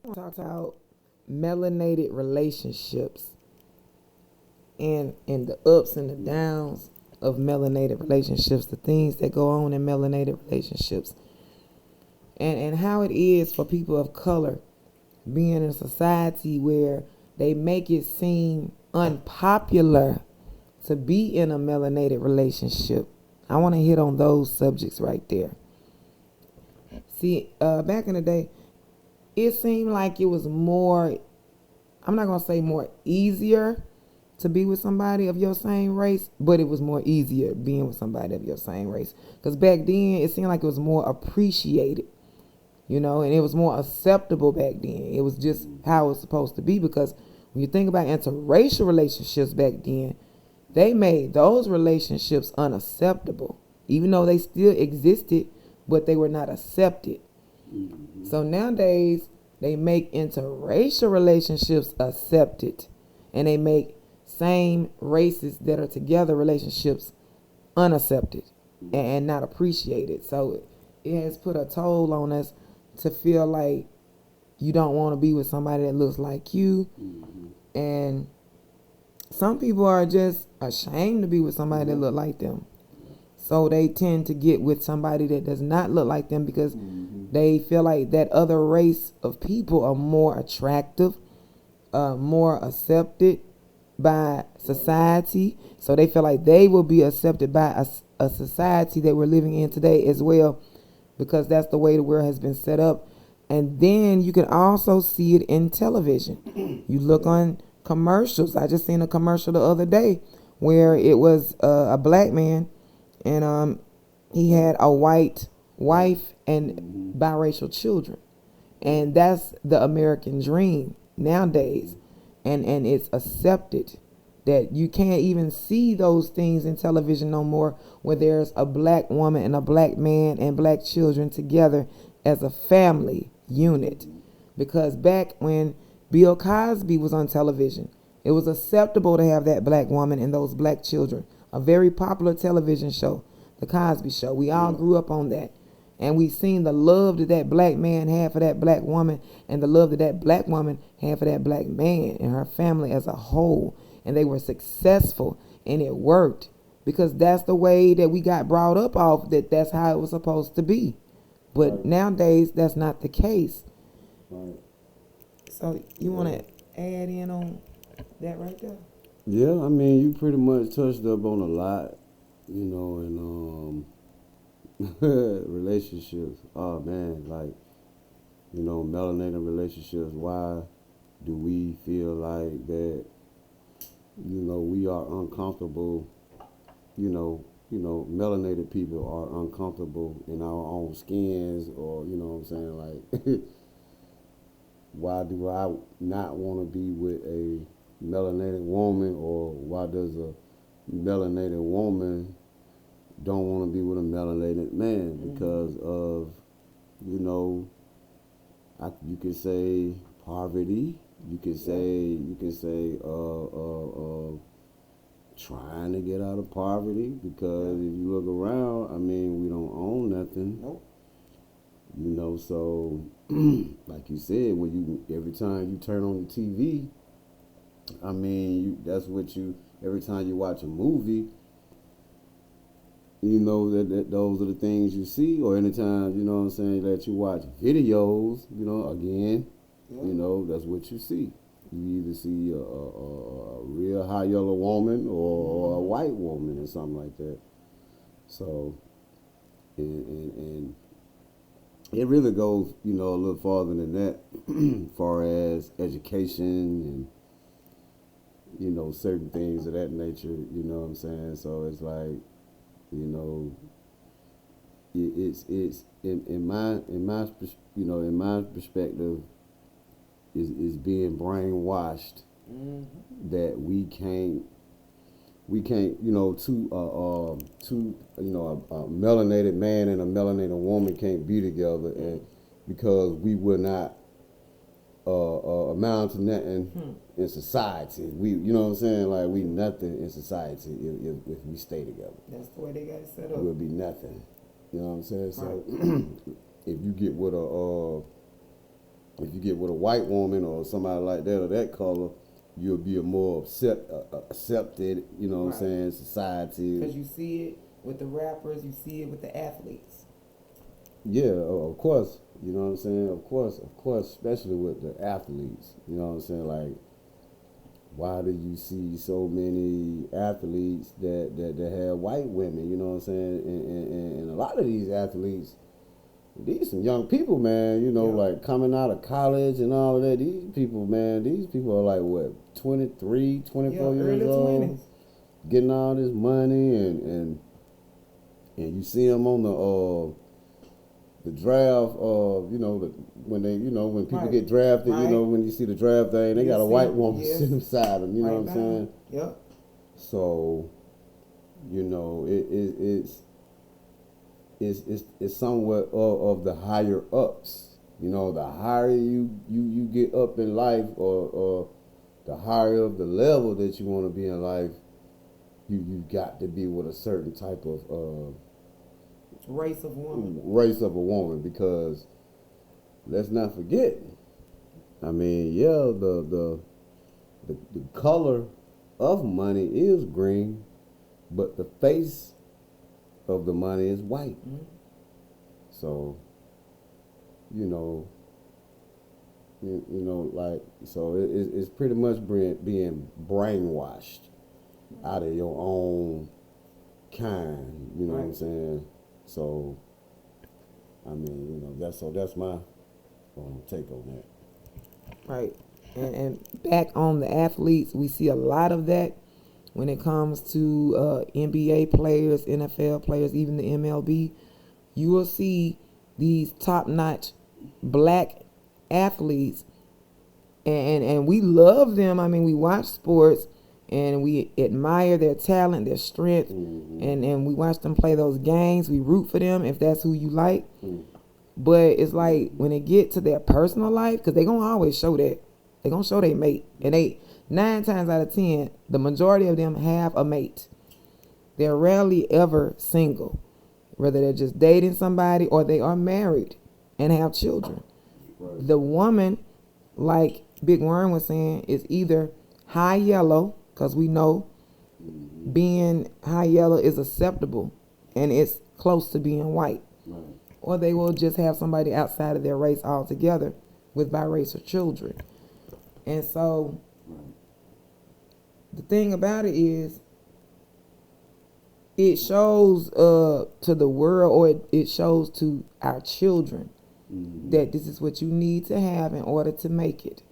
Talk about melanated relationships and the ups and the downs of melanated relationships, the things that go on in melanated relationships, and how it is for people of color being in a society where they make it seem unpopular to be in a melanated relationship. I want to hit on those subjects right there. See, back in the day, it seemed like it was more, I'm not going to say more easier to be with somebody of your same race, but it was more easier being with somebody of your same race. Because back then, it seemed like it was more appreciated, and it was more acceptable back then. It was just how it was supposed to be, because when you think about interracial relationships back then, they made those relationships unacceptable, even though they still existed, but they were not accepted. So nowadays, they make interracial relationships accepted, and they make same races that are together relationships unaccepted and not appreciated. So it has put a toll on us to feel like you don't want to be with somebody that looks like you. And some people are just ashamed to be with somebody that look like them. So they tend to get with somebody that does not look like them because they feel like that other race of people are more attractive, more accepted by society. So they feel like they will be accepted by a society that we're living in today as well, because that's the way the world has been set up. And then you can also see it in television. You look on commercials. I just seen a commercial the other day where it was a black man, and he had a white wife and biracial children. And that's the American dream nowadays. And it's accepted that you can't even see those things in television no more, where there's a black woman and a black man and black children together as a family unit. Because back when Bill Cosby was on television, it was acceptable to have that black woman and those black children. A very popular television show, The Cosby Show. We all grew up on that. And we seen the love that that black man had for that black woman, and the love that that black woman had for that black man and her family as a whole. And they were successful, and it worked, because that's the way that we got brought up off, that's how it was supposed to be. But nowadays, that's not the case. So you want to add in on that right there? Yeah, I mean, you pretty much touched up on a lot, and relationships. Oh man, like, melanated relationships. Why do we feel like that? We are uncomfortable. Melanated people are uncomfortable in our own skins, or what I'm saying, like, why do I not want to be with a melanated woman, or why does a melanated woman don't want to be with a melanated man? Because of, you could say poverty. You could say trying to get out of poverty, because if you look around, I mean, we don't own nothing. Nope. So like you said, every time you turn on the TV, I mean, that's what every time you watch a movie, that those are the things you see. Or anytime, that you watch videos, again, that's what you see. You either see a real high yellow woman, or a white woman, or something like that. So, and it really goes, a little farther than that, as far as education and, certain things of that nature, you know what I'm saying? So it's like, it's in my perspective, is being brainwashed that we can't, a melanated man and a melanated woman can't be together, and because we will not amount to nothing in society. We, what I'm saying, like, we nothing in society if we stay together. That's the way they got it set up. We'll be nothing. You know what I'm saying? So if you get with If you get with a white woman or somebody like that or that color, you'll be a more accepted, you know what I'm saying, society. Because you see it with the rappers, you see it with the athletes. Yeah, of course. You know what I'm saying? Of course, especially with the athletes. You know what I'm saying? Like, why do you see so many athletes that have white women? You know what I'm saying? And a lot of these athletes, these some young people, man, you know, like coming out of college and all of that. These people, man, are like, what, 23, 24 years old? 20s. Getting all this money and you see them on the draft, when people get drafted, when you see the draft thing, they got a white woman sitting beside them, you know what I'm saying? Yep. So, it's somewhat of the higher ups. You know, the higher you get up in life, or the higher of the level that you want to be in life, you got to be with a certain type of race of woman. Race of a woman, because let's not forget. I mean, yeah, the color of money is green, but the face of the money is white. Mm-hmm. So, it's pretty much being brainwashed out of your own kind. You know what I'm saying? So, I mean, that's my take on that. Right. And back on the athletes, we see a lot of that when it comes to NBA players, NFL players, even the MLB. You will see these top-notch black athletes, and we love them. I mean, we watch sports, and we admire their talent, their strength, and we watch them play those games. We root for them if that's who you like. But it's like when it get to their personal life, because they're going to always show that. They're going to show their mate. And 9 times out of 10, the majority of them have a mate. They're rarely ever single. Whether they're just dating somebody or they are married and have children. Right. The woman, like Big Worm was saying, is either high yellow, because we know being high yellow is acceptable and it's close to being white. Right. Or they will just have somebody outside of their race altogether with biracial children. And so the thing about it is, it shows to the world, or it shows to our children that this is what you need to have in order to make it.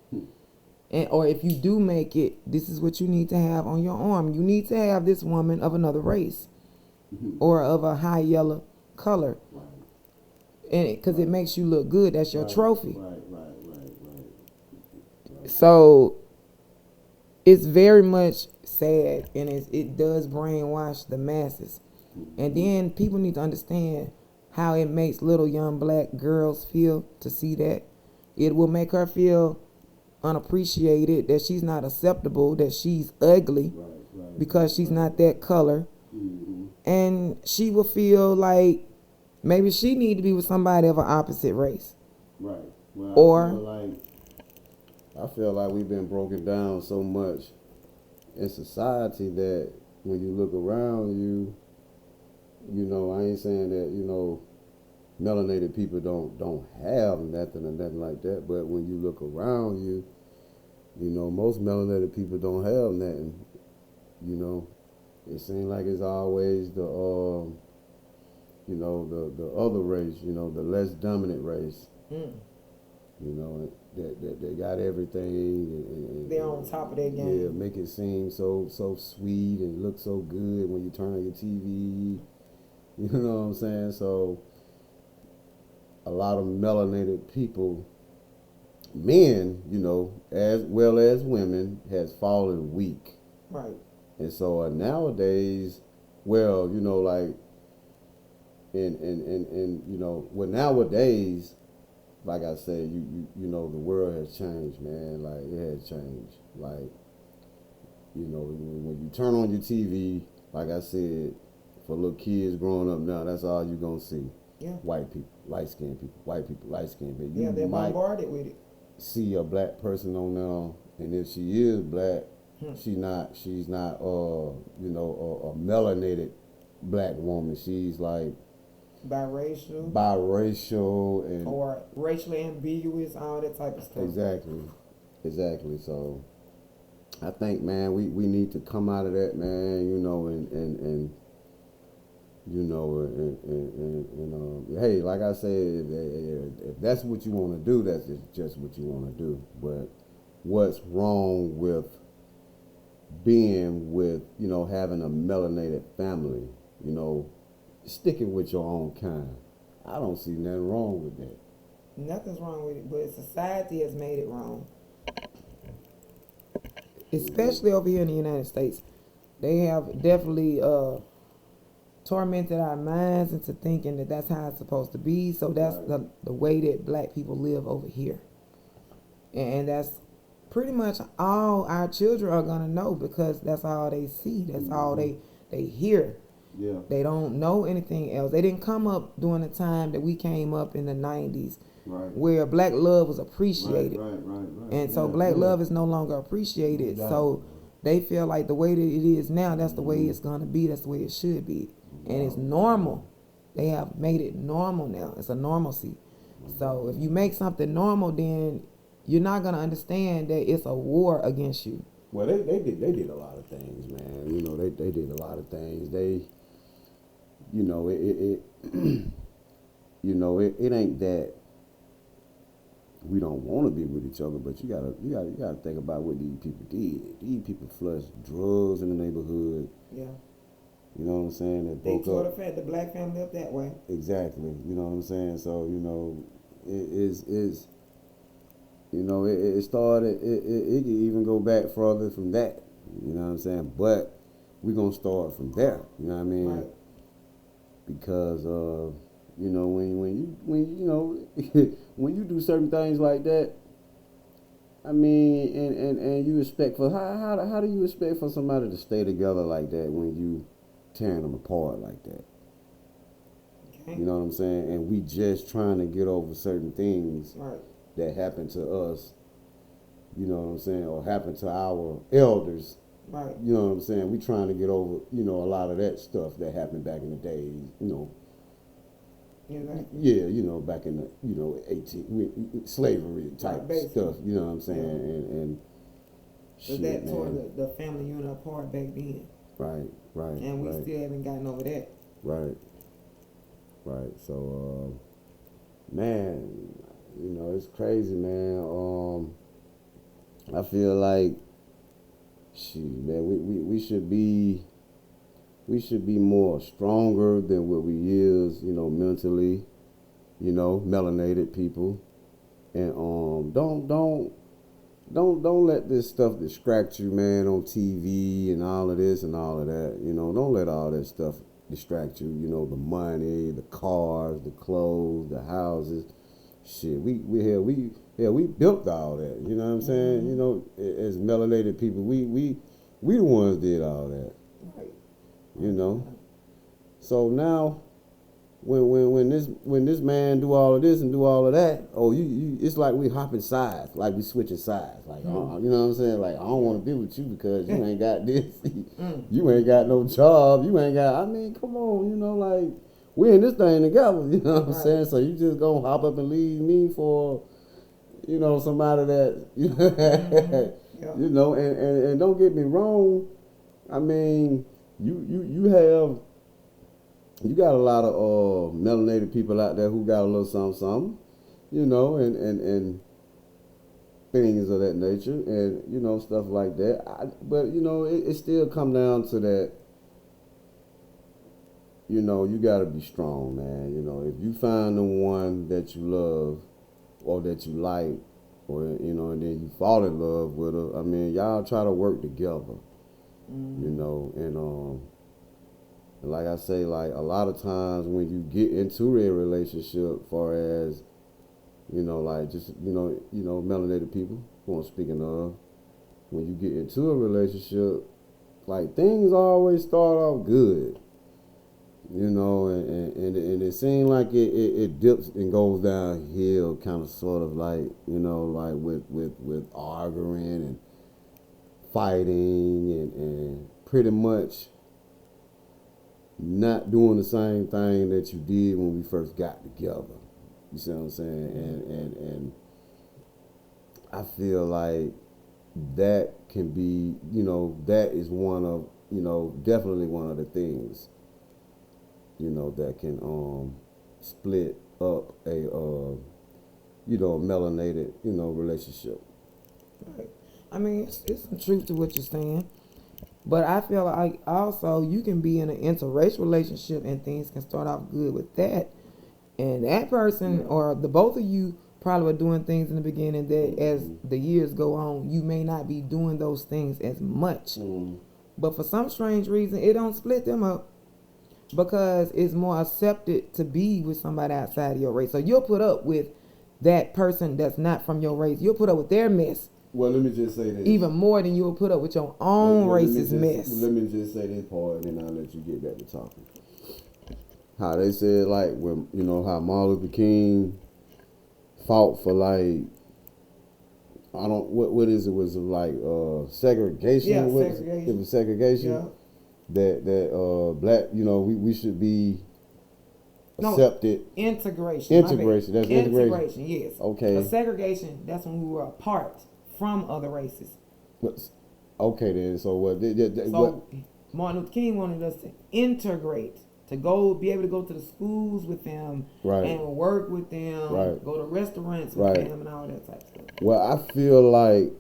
And or if you do make it, this is what you need to have on your arm. You need to have this woman of another race or of a high yellow color. And because it makes you look good. That's your trophy. Right. So it's very much sad, and it does brainwash the masses. And then people need to understand how it makes little young black girls feel to see that. It will make her feel unappreciated, that she's not acceptable, that she's ugly because she's not that color. And she will feel like maybe she need to be with somebody of an opposite race. Right. Well, I feel like we've been broken down so much in society that when you look around you, I ain't saying that, melanated people don't have nothing or nothing like that, but when you look around you, most melanated people don't have nothing. It seems like it's always the other race, the less dominant race. That they got everything. And they're on top of their game. Yeah, make it seem so sweet and look so good when you turn on your TV. You know what I'm saying? So a lot of melanated people, men, as well as women, has fallen weak. Right. And so nowadays, well, nowadays, like I said, the world has changed, man. Like, it has changed. Like, when you turn on your TV, like I said, for little kids growing up now, that's all you're going to see. Yeah. White people, light-skinned people, white people, light-skinned people. Yeah, they're bombarded with it. see a black person on there, and if she is black, she's not a melanated black woman. She's like biracial and or racially ambiguous, all that type of stuff. Exactly. So I think, man, we need to come out of that, man, and hey, like I said, if that's what you want to do, that's just what you want to do. But what's wrong with being with, having a melanated family, sticking with your own kind? I don't see nothing wrong with that. Nothing's wrong with it, but society has made it wrong. Especially over here in the United States. They have definitely tormented our minds into thinking that that's how it's supposed to be. So that's the way that black people live over here. And that's pretty much all our children are going to know, because that's all they see. That's all they hear. Yeah. They don't know anything else. They didn't come up during the time that we came up in the 90s. Right. Where black love was appreciated. Right. And so black love is no longer appreciated. Exactly. So they feel like the way that it is now, that's the way it's going to be. That's the way it should be. And it's normal. They have made it normal now. It's a normalcy. So if you make something normal, then you're not going to understand that it's a war against you. Well, they did a lot of things, man. They did a lot of things. They, it ain't that we don't want to be with each other, but you gotta think about what these people did. These people flushed drugs in the neighborhood. Yeah. You know what I'm saying? They tore the black family up that way. Exactly. You know what I'm saying? So, it started, it can even go back further from that. You know what I'm saying? But we're going to start from there. You know what I mean? Right. Because, when you do certain things like that, I mean, and you expect for, how do you expect for somebody to stay together like that when you tearing them apart like that? Okay. You know what I'm saying? And we just trying to get over certain things right. that happened to us, you know what I'm saying, or happened to our elders. Right. You know what I'm saying? We trying to get over, a lot of that stuff that happened back in the days, Exactly. Yeah, back in the slavery type stuff, you know what I'm saying? Yeah. And so shit, that man. tore the family unit apart back then. Right. And we still haven't gotten over that. Right. So, man, it's crazy, man. I feel like, man, we should be more stronger than what we is, mentally, melanated people, and don't let this stuff distract you, man, on TV and all of this and all of that. Don't let all that stuff distract you. The money, the cars, the clothes, the houses. Shit, we built all that. You know what I'm saying? Mm-hmm. As melanated people, we the ones did all that. Right. So now, when this man do all of this and do all of that, it's like we hopping sides, like we switching sides, like you know what I'm saying? Like, I don't want to be with you because you ain't got this, you ain't got no job, you ain't got. I mean, come on, like we in this thing together, you know what I'm saying? So you just gonna hop up and leave me for, somebody that, and don't get me wrong, I mean, you got a lot of melanated people out there who got a little something, and things of that nature, and stuff like that. But it still come down to that. You gotta be strong, man. If you find the one that you love, or that you like, or and then you fall in love with her, I mean, y'all try to work together, and like I say, like a lot of times when you get into a relationship, far as, like just, melanated people, who I'm speaking of, when you get into a relationship, like things always start off good. You know, and it seemed like it dips and goes downhill, kind of sort of like, you know, like with arguing and fighting and pretty much not doing the same thing that you did when we first got together. You see what I'm saying? And I feel like that can be, you know, that is one of, you know, definitely one of the things, you know, that can split up a you know, a melanated, you know, relationship. Right. I mean, it's some truth to what you're saying. But I feel like also you can be in an interracial relationship and things can start off good with that. And that person or the both of you probably were doing things in the beginning that as the years go on, you may not be doing those things as much. But for some strange reason, it don't split them up because it's more accepted to be with somebody outside of your race. So you'll put up with that person that's not from your race. You'll put up with their mess. Well, let me just say this. Even more than you will put up with your own race's mess. Let me just say this part, and then I'll let you get back to talking. How they said, like, when, you know, how Martin Luther King fought for, like, I don't, what is it, was it like segregation? Yeah, segregation. It was segregation. Yeah. That black, you know, we should be accepted. No, integration. Integration, that's integration. Integration, yes. Okay. But segregation, that's when we were apart from other races. Okay then, so what? So Martin Luther King wanted us to integrate, to go be able to go to the schools with them, right, and work with them, right, go to restaurants with right, them, and all that type of stuff. Well, I feel like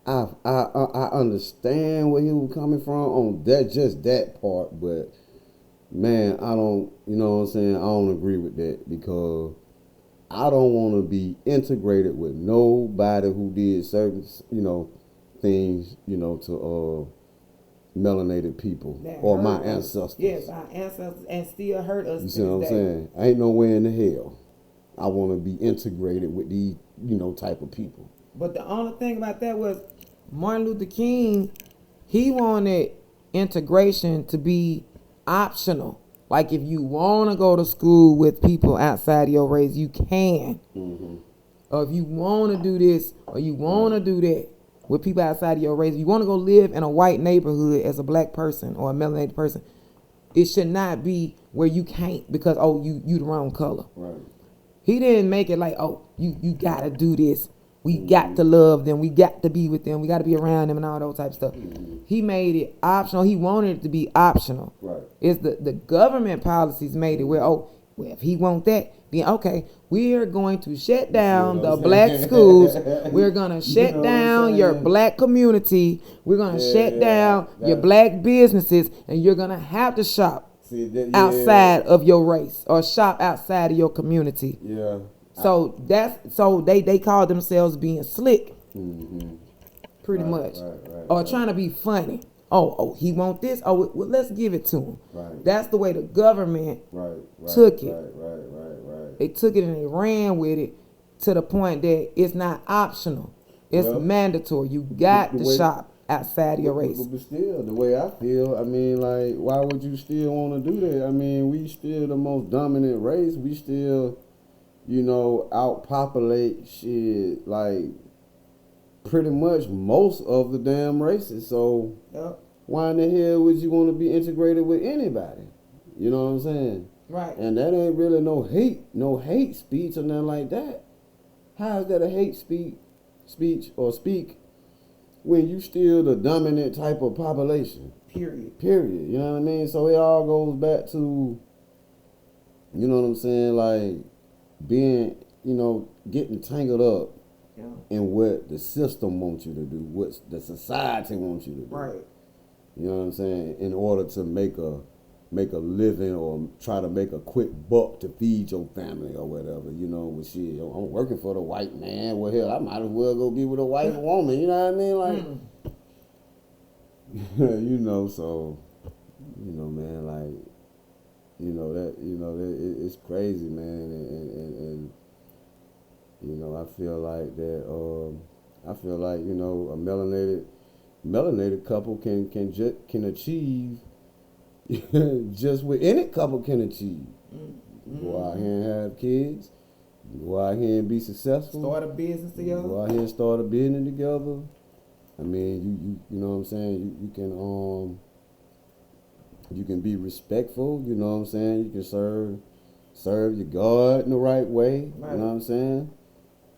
I understand where he was coming from on that, just that part, but man, I don't, you know what I'm saying, I don't agree with that, because I don't want to be integrated with nobody who did certain, you know, things, you know, to melanated people that or my ancestors. Yes, our ancestors, and still hurt us. You see what I'm saying? Ain't no way in the hell I want to be integrated with these, you know, type of people. But the only thing about that was Martin Luther King, he wanted integration to be optional. Like, if you want to go to school with people outside of your race, you can. Or if you want to do this or you want to do that with people outside of your race, if you want to go live in a white neighborhood as a black person or a melanated person, it should not be where you can't because, oh, you the wrong color. Right. He didn't make it like, oh, you got to do this. We got to love them. We got to be with them. We got to be around them and all those type of stuff. He made it optional. He wanted it to be optional. Right. It's the government policies made it where, oh, well, if he want that, then okay, we're going to shut down the black schools. We're going to shut down your black community. We're going to shut down your black businesses, and you're going to have to shop outside of your race or shop outside of your community. Yeah. So they call themselves being slick, pretty much, or trying to be funny. Oh, he want this. Oh, well, let's give it to him. Right. That's the way the government took it. Right. They took it and they ran with it to the point that it's not optional. It's mandatory. You got to shop outside of your race. But still, the way I feel, I mean, like, why would you still want to do that? I mean, we still the most dominant race. We still, you know, outpopulate shit, like, pretty much most of the damn races. So why in the hell would you want to be integrated with anybody? You know what I'm saying? Right. And that ain't really no hate speech or nothing like that. How is that a hate speech or speak when you still the dominant type of population? Period. You know what I mean? So it all goes back to, you know what I'm saying, like being, you know, getting tangled up in what the system wants you to do, what the society wants you to do. Right. You know what I'm saying? In order to make a living or try to make a quick buck to feed your family or whatever, you know, with shit. I'm working for the white man. Well, hell, I might as well go be with a white woman. You know what I mean? Like, you know, so, you know, man, like, you know, it's crazy, man. And you know, I feel like that, you know, a melanated couple can achieve just with any couple can achieve. Go out here and have kids. Go out here and be successful. Start a business together. Go out here and start a business together. I mean, you know what I'm saying. You can be respectful. You know what I'm saying. You can serve your God in the right way. Right. You know what I'm saying.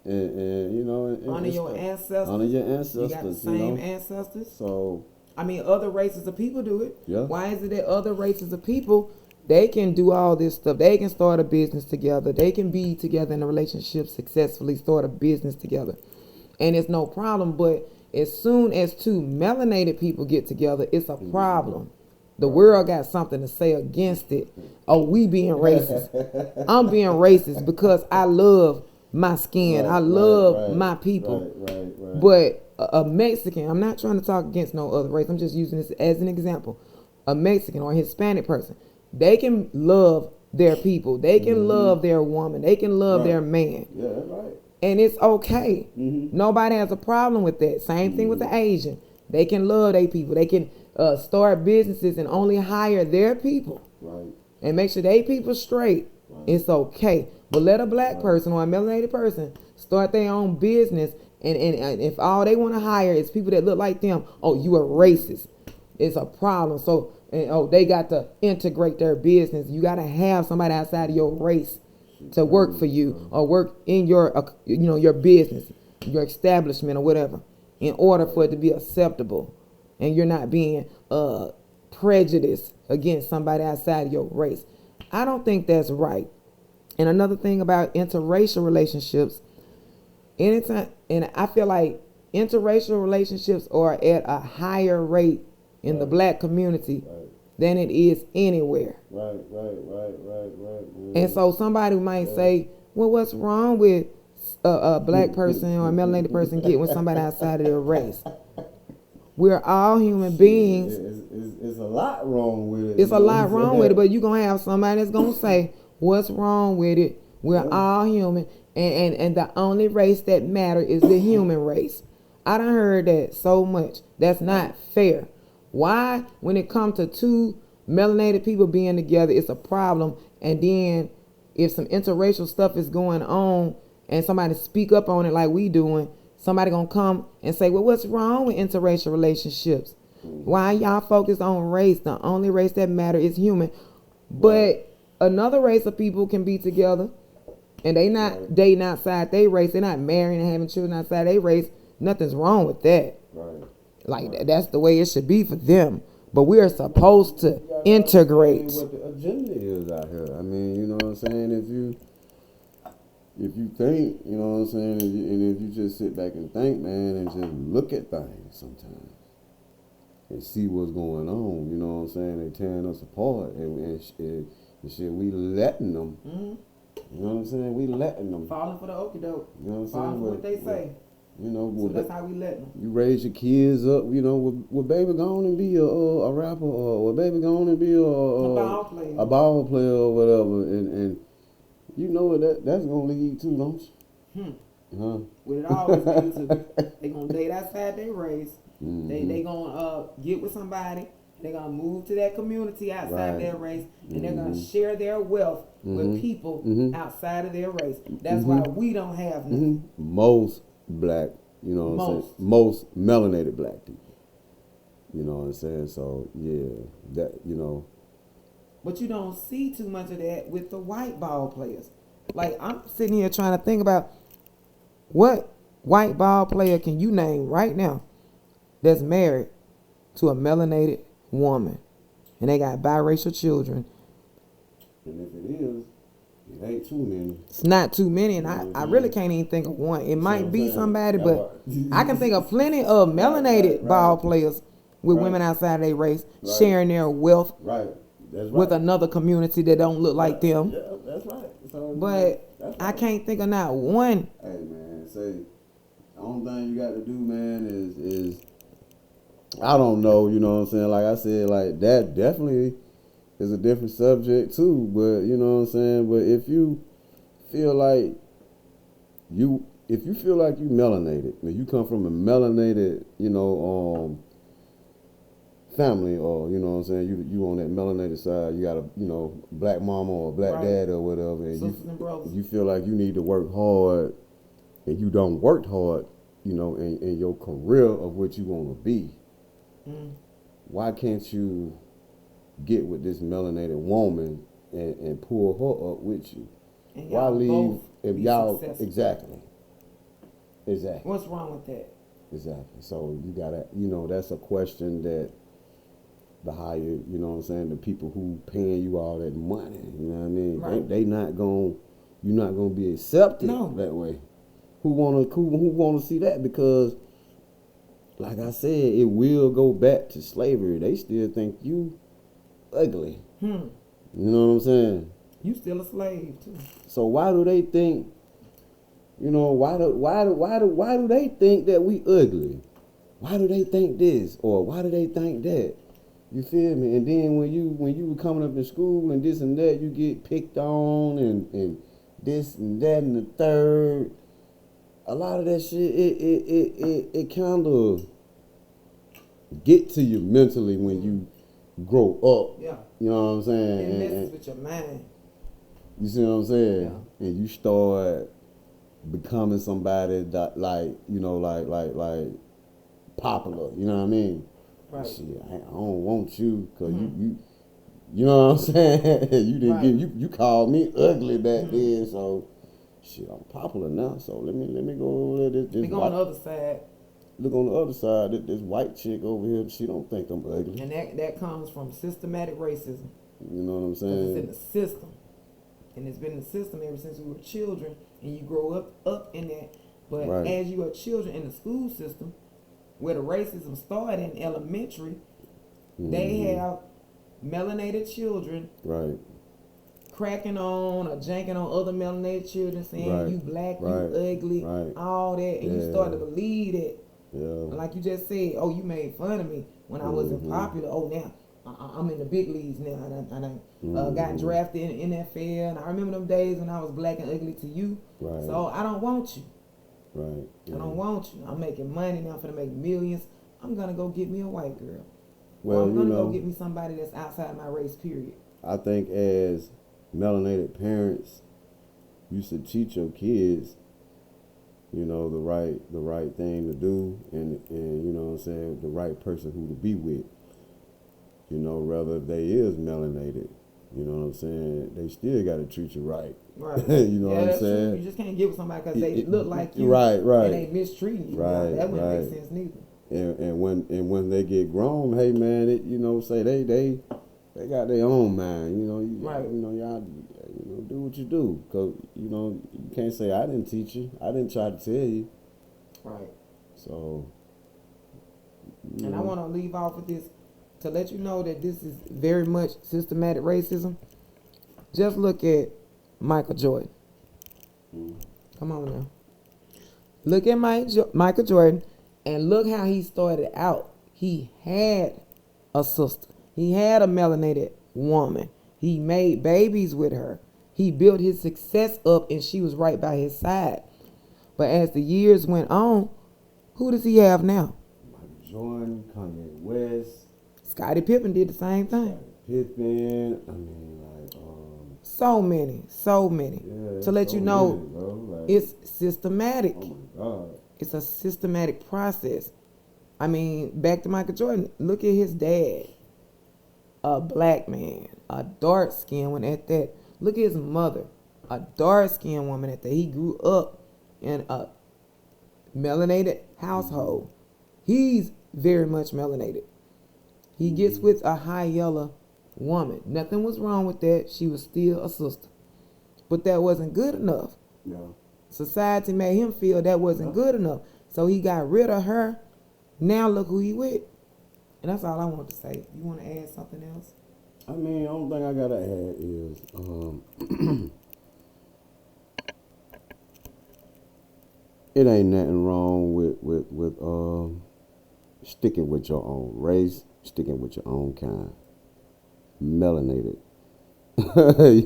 And you know, honor your ancestors. Honor your ancestors. You got the same ancestors. So I mean, other races of people do it. Yeah. Why is it that other races of people, they can do all this stuff? They can start a business together. They can be together in a relationship successfully, start a business together, and it's no problem. But as soon as two melanated people get together, it's a problem. The world got something to say against it. Oh, we being racist. I'm being racist because I love my skin. I love my people. Right. But a Mexican, I'm not trying to talk against no other race. I'm just using this as an example. A Mexican or a Hispanic person, they can love their people. They can love their woman. They can love their man. Yeah, that's right. And it's okay. Nobody has a problem with that. Same thing with the Asian. They can love their people. They can start businesses and only hire their people. Right. And make sure they people straight. Right. It's okay. But let a black person or a melanated person start their own business, and if all they want to hire is people that look like them, oh, you a racist. It's a problem. So, they got to integrate their business. You got to have somebody outside of your race to work for you or work in your, your business, your establishment or whatever, in order for it to be acceptable. And you're not being prejudiced against somebody outside of your race. I don't think that's right. And another thing about interracial relationships, anytime, and I feel like interracial relationships are at a higher rate in the black community than it is anywhere. Right. And so somebody might say, well, what's wrong with a black person or a melanated person getting with somebody outside of their race? We're all human beings. It's a lot wrong with it. It's a lot wrong with it, but you're going to have somebody that's going to say, what's wrong with it? We're all human, and the only race that matters is the human race. I done heard that so much. That's not fair. Why, when it comes to two melanated people being together, it's a problem, and then if some interracial stuff is going on and somebody speak up on it like we doing, somebody gonna come and say, well, what's wrong with interracial relationships? Why y'all focused on race? The only race that matters is human. But another race of people can be together and they not dating outside their race. They're not marrying and having children outside their race. Nothing's wrong with that. Like that's the way it should be for them. But we are supposed to integrate. What the agenda is out here. I mean, you know what I'm saying? If you think, you know what I'm saying, and if you just sit back and think, man, and just look at things sometimes and see what's going on, you know what I'm saying? They tearing us apart and shit, we letting them. You know what I'm saying? We letting them. Falling for the okie doke. You know what I'm saying? Falling for what they say. You know, so that's how we let them. You raise your kids up, you know, with baby going and be a rapper, or with baby going and be a ball player or whatever, and you know what that's gonna lead to, don't you? What it always leads to, they gonna date outside their race. They gonna get with somebody. They're gonna move to that community outside their race, and they're gonna share their wealth with people outside of their race. That's why we don't have nothing. Most black, you know what I'm saying? Most melanated black people. You know what I'm saying? So yeah, that, you know. But you don't see too much of that with the white ball players. Like, I'm sitting here trying to think about what white ball player can you name right now that's married to a melanated woman and they got biracial children. And if it is, it ain't too many. It's not too many, and I really can't even think of one. It might be somebody, but I can think of plenty of melanated ball players with women outside of their race sharing their wealth with another community that don't look like them. Yeah, that's right. So, but I can't think of not one. Hey man, say the only thing you got to do, man, is I don't know, you know what I'm saying? Like I said, like that definitely is a different subject too. But you know what I'm saying? But if you feel like you melanated, if you come from a melanated, family, or you know what I'm saying, you on that melanated side, you got a black mama or a black Right. dad or whatever, and Sisters and brothers. you feel like you need to work hard, and you don't work hard, in your career of what you want to be. Why can't you get with this melanated woman and pull her up with you? And Why y'all leave both if be y'all successful. Exactly. What's wrong with that? Exactly. So you gotta, that's a question that the higher, the people who paying you all that money, you know what I mean? Right. They not gonna, you're not gonna be accepted that way. Who wanna see that? Because, like I said, it will go back to slavery. They still think you ugly. You know what I'm saying? You still a slave too. So why do they think? Why do they think that we ugly? Why do they think this, or why do they think that? You feel me? And then when you were coming up in school and this and that, you get picked on and this and that and the third. A lot of that shit, it kind of get to you mentally when you grow up. Yeah. You know what I'm saying? It messes with your mind. You see what I'm saying? Yeah. And you start becoming somebody that like popular. You know what I mean? Right. Shit, I don't want you because you know what I'm saying? You didn't Right. you called me ugly back then, so shit, I'm popular now. So let me go over there. This go on the other side. Look on the other side. This white chick over here, she don't think I'm ugly. And that comes from systematic racism. You know what I'm 'Cause saying? it's in the system. And it's been in the system ever since we were children, and you grow up in that. But as you are children in the school system, where the racism started in elementary, they have melanated children cracking on or janking on other melanated children, saying you black, you ugly, all that, and you start to believe it. Yeah. Like you just said, oh, you made fun of me when I wasn't popular. Oh, now I'm in the big leagues now. I got drafted in NFL, and I remember them days when I was black and ugly to you. Right. So I don't want you. Right. I don't want you. I'm making money now. I'm gonna make millions. I'm gonna go get me a white girl. Well, or I'm gonna go get me somebody that's outside my race. Period. I think as melanated parents, you should teach your kids, the right thing to do, and you know what I'm saying, the right person who to be with. Rather if they is melanated, you know what I'm saying, they still got to treat you right. Right. You know what I'm saying? True. You just can't get with somebody because they look like you. Right. And they mistreating you. Right. That wouldn't make sense neither. And when they get grown, hey man, say they got their own mind. Y'all do what you do, cause you can't say I didn't teach you, I didn't try to tell you. Right. So. And I want to leave off with this to let you know that this is very much systematic racism. Just look at Michael Jordan. Come on now. Look at Michael Jordan and look how he started out. He had a sister. He had a melanated woman. He made babies with her. He built his success up and she was right by his side. But as the years went on, who does he have now? Michael Jordan, Kanye West. Scottie Pippen did the same thing. Pippen, so many. Yeah, To let you know, many, it's systematic. Oh my God. It's a systematic process. I mean, back to Michael Jordan. Look at his dad. A black man, a dark-skinned one at that. Look at his mother, a dark-skinned woman at that. He grew up in a melanated household. He's very much melanated. He gets with a high yellow woman. Nothing was wrong with that. She was still a sister. But that wasn't good enough. Yeah. Society made him feel that wasn't good enough. So he got rid of her. Now look who he with. And that's all I want to say. You want to add something else? I mean, the only thing I gotta add is it ain't nothing wrong with sticking with your own race, sticking with your own kind. Melanated. You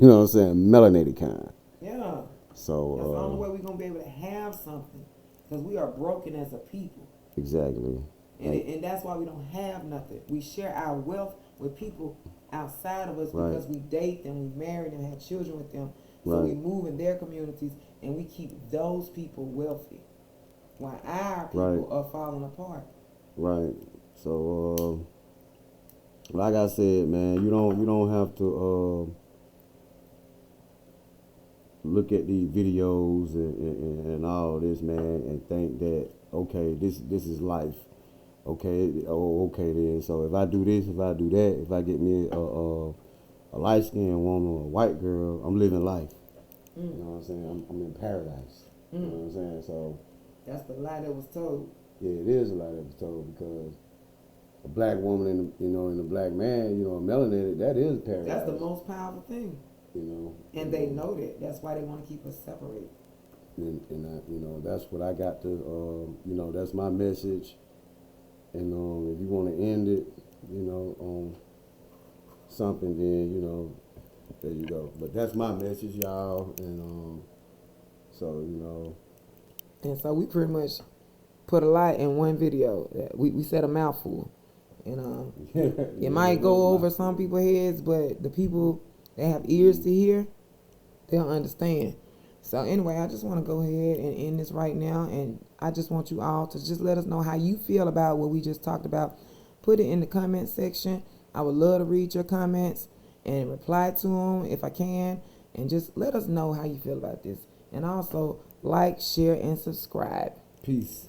know what I'm saying? Melanated kind. Yeah. So that's the only way we're gonna be able to have something. Because we are broken as a people. Exactly. And that's why we don't have nothing. We share our wealth with people outside of us because we date them, we marry them, have children with them. So we move in their communities and we keep those people wealthy while our people are falling apart. Right. So like I said, man, you don't have to look at these videos and all this, man, and think that, okay, this is life. Okay, okay then. So if I do this, if I do that, if I get me a light skinned woman or a white girl, I'm living life. You know what I'm saying? I'm in paradise. You know what I'm saying? So that's the lie that was told. Yeah, it is a lie that was told, because a black woman and a black man, a melanated, that is paradise. That's the most powerful thing. And they know that. That's why they want to keep us separated. And I, that's what I got to, that's my message. And if you want to end it, on something, then, there you go. But that's my message, y'all. And so, And so we pretty much put a lot in one video. We said a mouthful. And it might go over some people's heads, but the people that have ears to hear, they'll understand. So anyway, I just want to go ahead and end this right now, and I just want you all to just let us know how you feel about what we just talked about. Put it in the comment section. I would love to read your comments and reply to them if I can, and just let us know how you feel about this. And also, like, share, and subscribe. Peace.